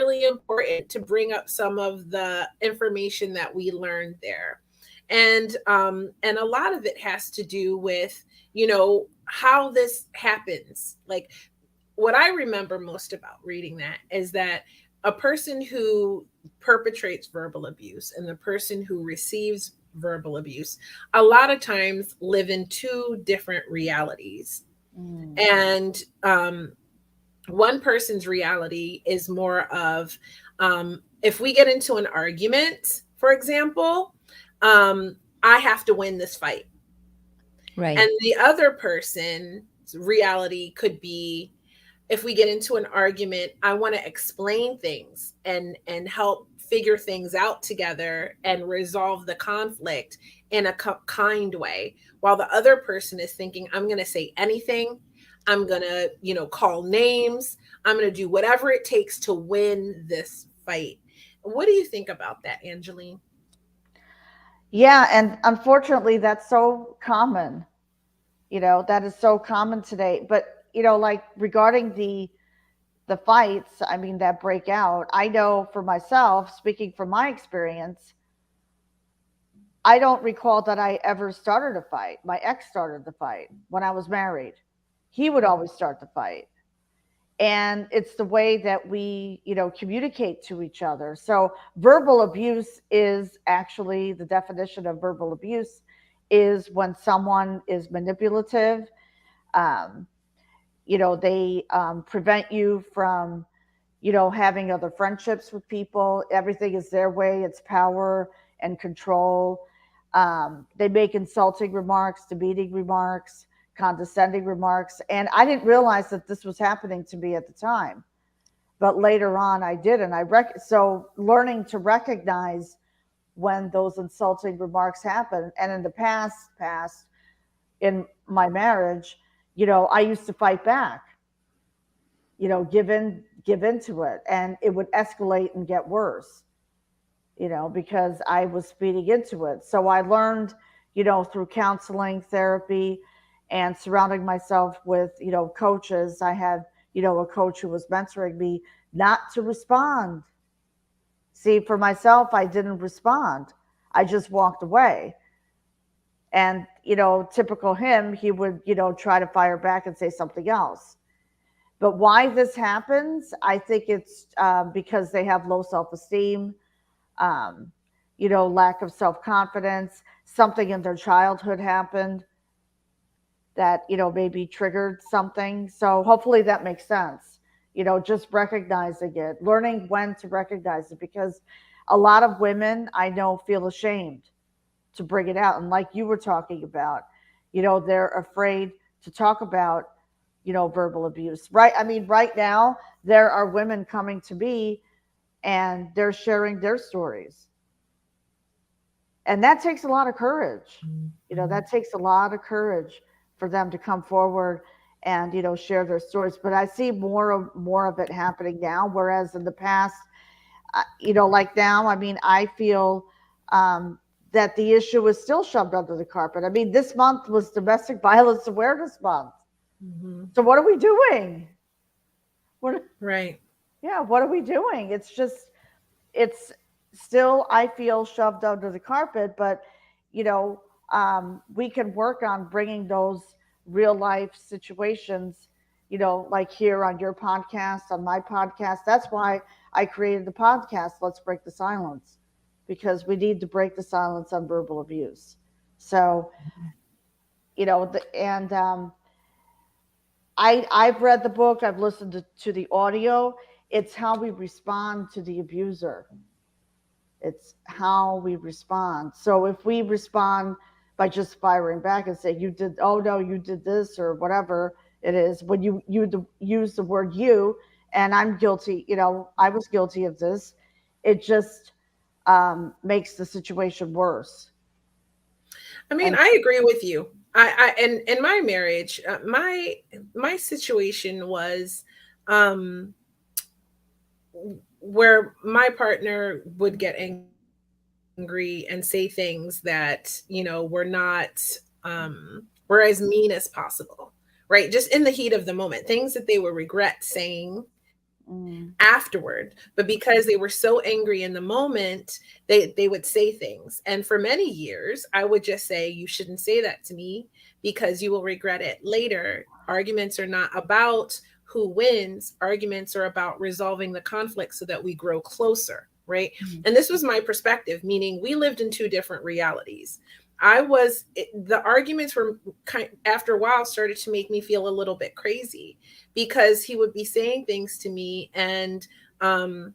really important to bring up some of the information that we learned there. And a lot of it has to do with, how this happens. Like, what I remember most about reading that is that a person who perpetrates verbal abuse and the person who receives verbal abuse a lot of times live in two different realities. Mm. And one person's reality is more of, if we get into an argument, for example, I have to win this fight. Right. And the other person's reality could be, if we get into an argument, I want to explain things and help figure things out together and resolve the conflict in a kind way, while the other person is thinking, I'm going to say anything, I'm going to, call names, I'm going to do whatever it takes to win this fight. What do you think about that, Angeline? Yeah, and unfortunately, that's so common. That is so common today. But like regarding the fights, I mean, that break out, I know for myself, speaking from my experience, I don't recall that I ever started a fight. My ex started the fight when I was married. He would always start the fight. And it's the way that we, communicate to each other. So verbal abuse is actually, the definition of verbal abuse is when someone is manipulative. Um, they prevent you from, having other friendships with people. Everything is their way. It's power and control. They make insulting remarks, demeaning remarks, condescending remarks. And I didn't realize that this was happening to me at the time. But later on, I did. And so learning to recognize when those insulting remarks happen. And in the past, in my marriage, I used to fight back, give into it. And it would escalate and get worse, because I was feeding into it. So I learned, through counseling, therapy, and surrounding myself with, coaches. I had, a coach who was mentoring me not to respond. See, for myself, I didn't respond. I just walked away. And, typical him, he would, try to fire back and say something else. But why this happens, I think it's because they have low self-esteem, um, lack of self-confidence, something in their childhood happened that, maybe triggered something. So hopefully that makes sense. Just recognizing it, learning when to recognize it, because a lot of women I know feel ashamed to bring it out. And like you were talking about, they're afraid to talk about, verbal abuse, right? I mean, right now, there are women coming to me and they're sharing their stories. And that takes a lot of courage. That takes a lot of courage for them to come forward and, share their stories. But I see more of it happening now, whereas in the past, like now, I mean, I feel that the issue is still shoved under the carpet. I mean, this month was Domestic Violence Awareness Month. Mm-hmm. So what are we doing? Right. Yeah, what are we doing? It's still, I feel, shoved under the carpet, but, you know, we can work on bringing those real life situations, like here on your podcast, on my podcast. That's why I created the podcast, Let's Break the Silence, because we need to break the silence on verbal abuse. So, and I've read the book, I've listened to the audio. It's how we respond to the abuser. It's how we respond. So if we respond by just firing back and say, you did, oh no, you did this, or whatever it is, when you use the word you, and I'm guilty, I was guilty of this, it just makes the situation worse. I mean, And I agree with you. And in my marriage, my situation was, um, where my partner would get angry and say things that, were as mean as possible, right? Just in the heat of the moment, things that they would regret saying Mm. afterward. But because they were so angry in the moment, they would say things. And for many years, I would just say, you shouldn't say that to me because you will regret it later. Arguments are not about who wins. Arguments are about resolving the conflict so that we grow closer, right? Mm. And this was my perspective, meaning we lived in two different realities. The arguments were after a while started to make me feel a little bit crazy because he would be saying things to me, um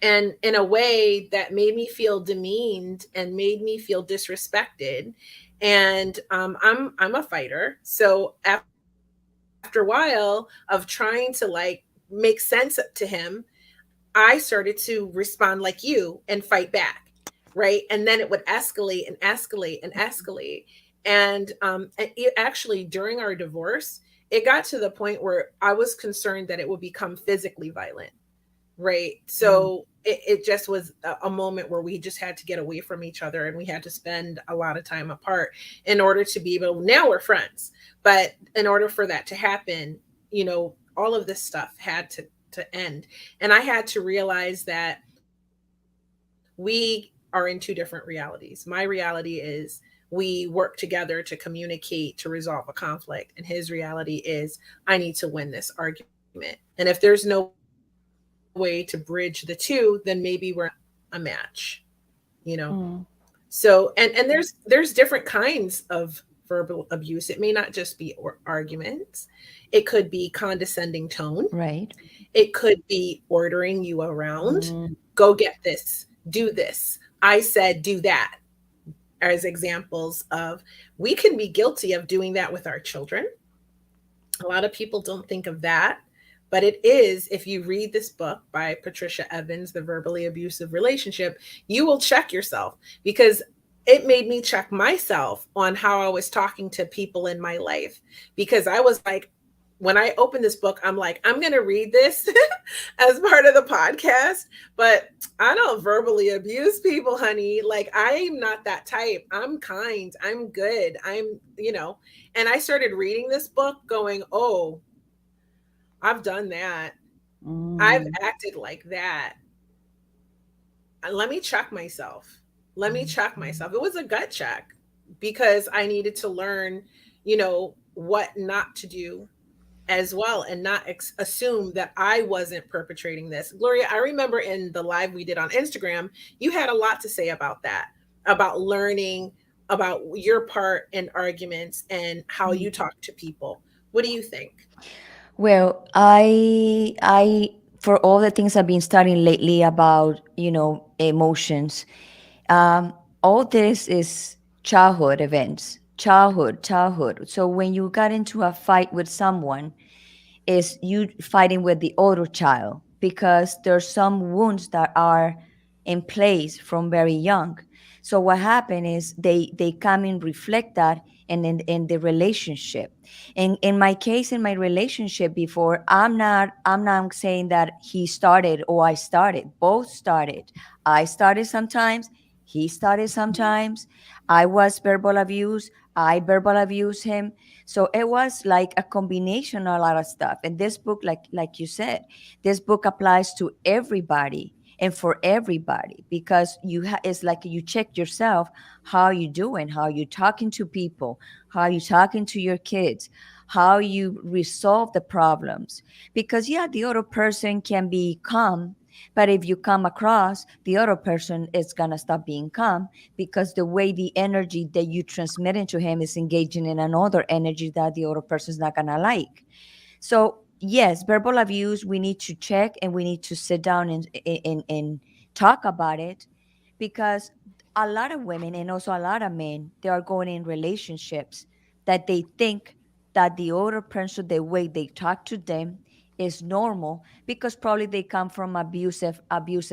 and in a way that made me feel demeaned and made me feel disrespected. And I'm a fighter, so after a while of trying to like make sense to him, I started to respond like you and fight back, right? And then it would escalate and escalate and escalate. And actually, during our divorce, it got to the point where I was concerned that it would become physically violent, right? Mm. So it just was a moment where we just had to get away from each other, and we had to spend a lot of time apart in order to be able. Now we're friends, but in order for that to happen, all of this stuff had to end. And I had to realize that we are in two different realities. My reality is we work together to communicate, to resolve a conflict, and his reality is I need to win this argument. And if there's no way to bridge the two, then maybe we're not a match, you know. Mm. So and there's different kinds of verbal abuse. It may not just be arguments. It could be condescending tone. Right. It could be ordering you around. Mm. Go get this, do this. I said do that, as examples of, we can be guilty of doing that with our children. A lot of people don't think of that, but it is. If you read this book by Patricia Evans, The Verbally Abusive Relationship, you will check yourself, because it made me check myself on how I was talking to people in my life. Because I was like, when I opened this book, I'm like, I'm going to read this as part of the podcast, but I don't verbally abuse people, honey. Like, I'm not that type. I'm kind. I'm good. And I started reading this book going, oh, I've done that. I've Mm. acted like that. Let me check myself. Let me check myself. It was a gut check because I needed to learn, what not to do as well, and not assume that I wasn't perpetrating this. Gloria, I remember in the live we did on Instagram, you had a lot to say about that, about learning about your part in arguments and how Mm. you talk to people. What do you think? Well, for all the things I've been studying lately about, emotions, all this is childhood events, childhood. So when you got into a fight with someone, is you fighting with the other child because there's some wounds that are in place from very young. So what happened is they come and reflect that in the relationship. In my case, in my relationship before, I'm not saying that he started or I started. Both started. I started sometimes, he started sometimes. I was verbal abuse, I verbal abused him. So it was like a combination of a lot of stuff. And this book, like you said, this book applies to everybody and for everybody, because it's like you check yourself, how you doing, how you talking to people, how you talking to your kids, how you resolve the problems. Because yeah, the other person can be calm, but if you come across, the other person is gonna stop being calm, because the way the energy that you transmit into him is engaging in another energy that the other person is not gonna like. So yes, verbal abuse, we need to check and we need to sit down and talk about it, because a lot of women and also a lot of men, they are going in relationships that they think that the other person, the way they talk to them is normal, because probably they come from abusive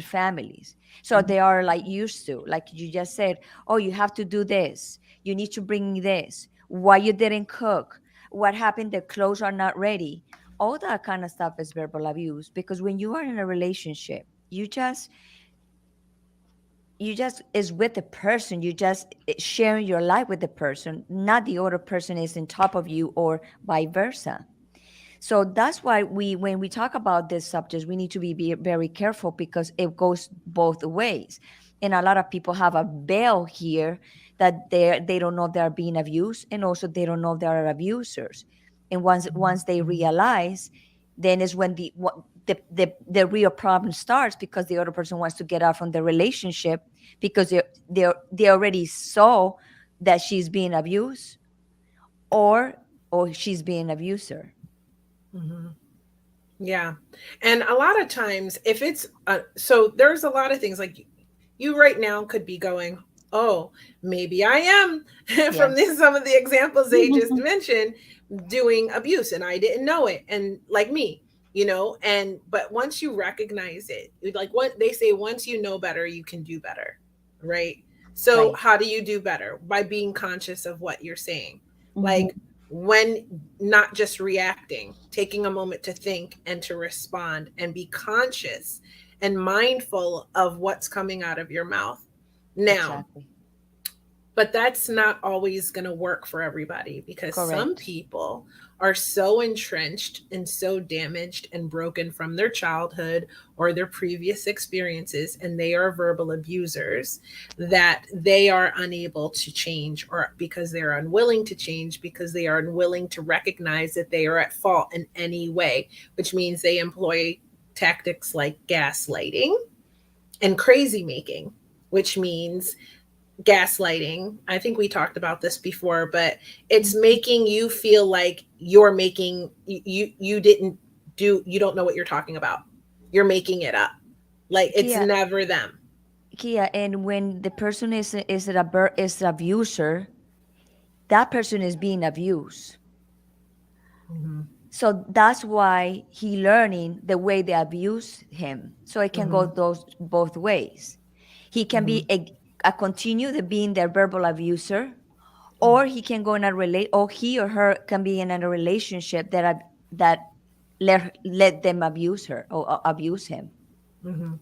families. So they are like used to, like you just said, oh, you have to do this, you need to bring me this, why you didn't cook, what happened, the clothes are not ready. All that kind of stuff is verbal abuse, because when you are in a relationship, you just is with the person, you just sharing your life with the person, not the other person is on top of you or vice versa. So that's why when we talk about this subject, we need to be very careful because it goes both ways. And a lot of people have a veil here that they don't know they're being abused, and also they don't know they're abusers. And once they realize, then is when the real problem starts, because the other person wants to get out from the relationship because they already saw that she's being abused, or she's being abuser. Mhm. Yeah. And a lot of times, if it's so, there's a lot of things like you right now could be going, oh, maybe I am from Yes. this, some of the examples they just mentioned, doing abuse and I didn't know it. And like me, and but once you recognize it, like what they say, once you know better, you can do better. Right. So, Right. how do you do better? By being conscious of what you're saying. Mhm. Like, when not just reacting, taking a moment to think and to respond and be conscious and mindful of what's coming out of your mouth. Now, Exactly. but that's not always going to work for everybody, because some Correct. people are so entrenched and so damaged and broken from their childhood or their previous experiences, and they are verbal abusers, that they are unable to change, or because they're unwilling to change, because they are unwilling to recognize that they are at fault in any way, which means they employ tactics like gaslighting and crazy making, which means gaslighting. I think we talked about this before, but it's Mhm. making you feel like you're making you didn't do, you don't know what you're talking about. You're making it up. Like it's Kia, never them. and when the person is an abuser, that person is being abused. Mm-hmm. So that's why he learning the way they abuse him. So it can go Mm-hmm. those both ways. He can Mm-hmm. be a continue the being their verbal abuser, or he can go in a or he or her can be in a relationship that let them abuse her or abuse him, Mm-hmm.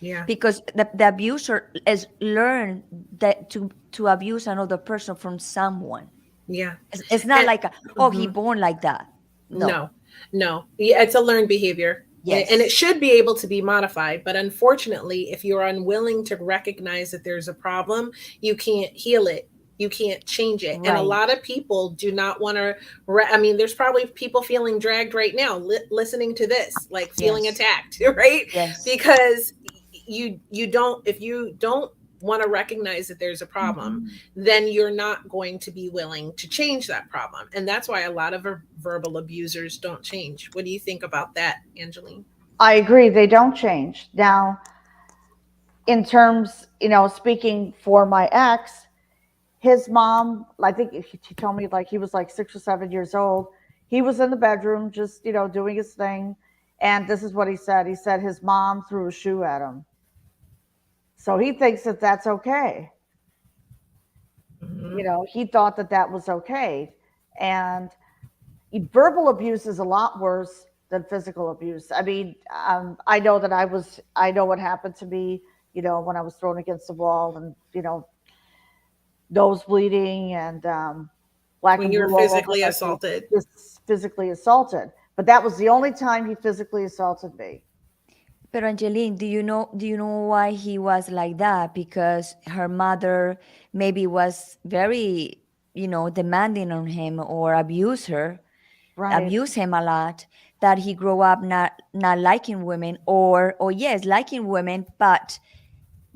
Yeah. because the abuser is learn that to abuse another person from someone. Yeah. It's not And like oh, he mhm. born like that. No. No, no. Yeah, it's a learned behavior. And it Yes. should be able to be modified. But unfortunately, if you're unwilling to recognize that there's a problem, you can't heal it. You can't change it. And a Right. lot of people do not want to. There's probably people feeling dragged right now, listening to this, like feeling Yes. attacked, right? Yes. Because you don't, if you don't want to recognize that there's a problem, Mhm. then you're not going to be willing to change that problem. And that's why a lot of verbal abusers don't change. What do you think about that, Angeline? I agree. They don't change. Now, in terms, speaking for my ex, his mom, I think he told me like he was like 6 or 7 years old. He was in the bedroom just, doing his thing. And this is what he said. He said his mom threw a shoe at him. So he thinks that that's okay. Mm-hmm. He thought that that was okay. And verbal abuse is a lot worse than physical abuse. I mean, I know what happened to me, when I was thrown against the wall and, nose bleeding and black When and you're blue all over physically my face, assaulted. just physically assaulted. But that was the only time he physically assaulted me. But Angeline, do you know why he was like that? Because her mother maybe was very, demanding on him, or Right, abuse him a lot, that he grew up not liking women, or yes, liking women, but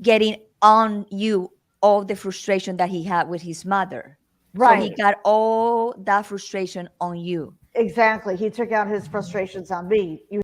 getting on you all the frustration that he had with his mother. So he right. got all that frustration on you. Exactly. He took out his frustrations on me. You